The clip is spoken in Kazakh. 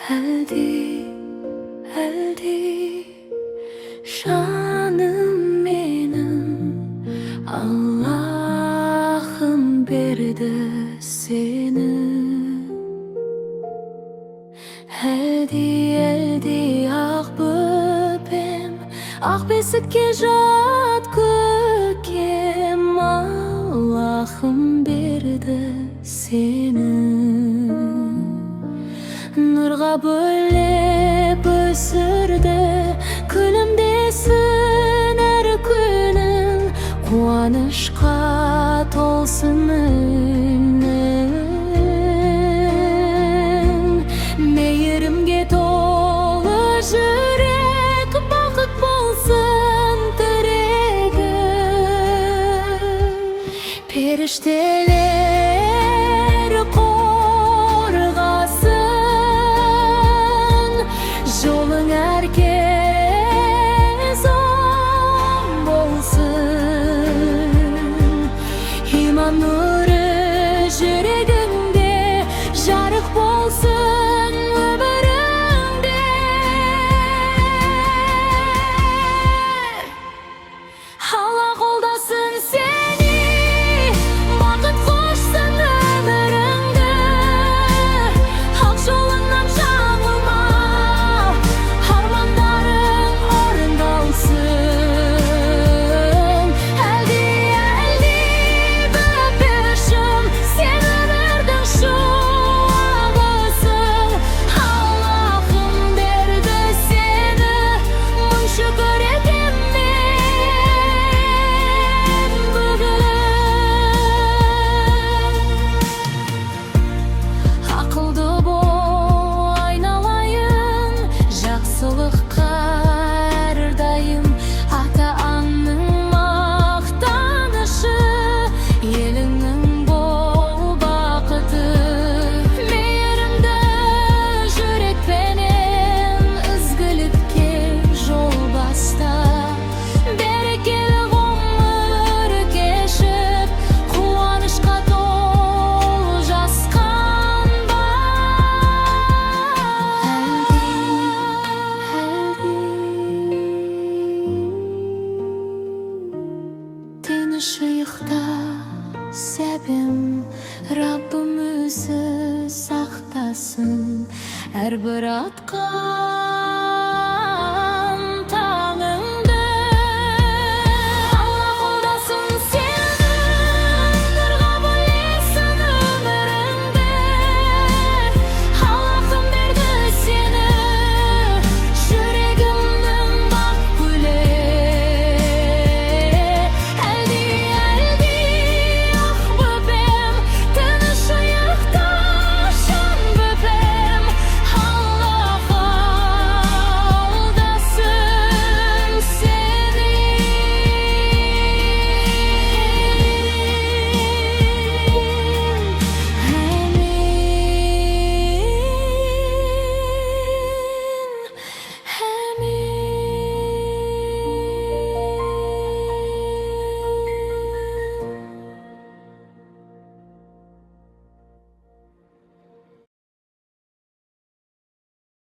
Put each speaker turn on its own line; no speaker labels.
Әлди, әлди, жаным менің, Аллахым берді сені. Әлди, әлди, ақ бөпем, ақ бесікке жат көкем, Аллахым берді сені. Нұрға бөлеп өсірді, күлімдесін әр күнің, қуанышқа толсын өңің. Мейірімге толы жүрек, бақыт болсын тірегің. Періштелер қорғасын, жолың әркез оң болсын. Иман нұры жүрегіңде жарық болсын өміріңде. Алла қолдасын сені, бақыт қошсын өміріңді. Ақ жолыңнан жаңылма, армандарың орындалсын. Әлди, әлди, бөпешім, сен өмірдің шуағысың. Аллахым берді сені, мың шүкір етем мен бүгін. Ақылды бол айналайын, жақсылыққа әрдайым. Ата-ананың мақтанышы, еліңнің бол бақыты. Мейірімді жүрекпенен ізгілікке жол баста. Берекелі ғұмыр кешіп, қуанышқа толы жасқан тыныш ұйықта сәбем, Раббым өзі сақтасын. Әрбір атқан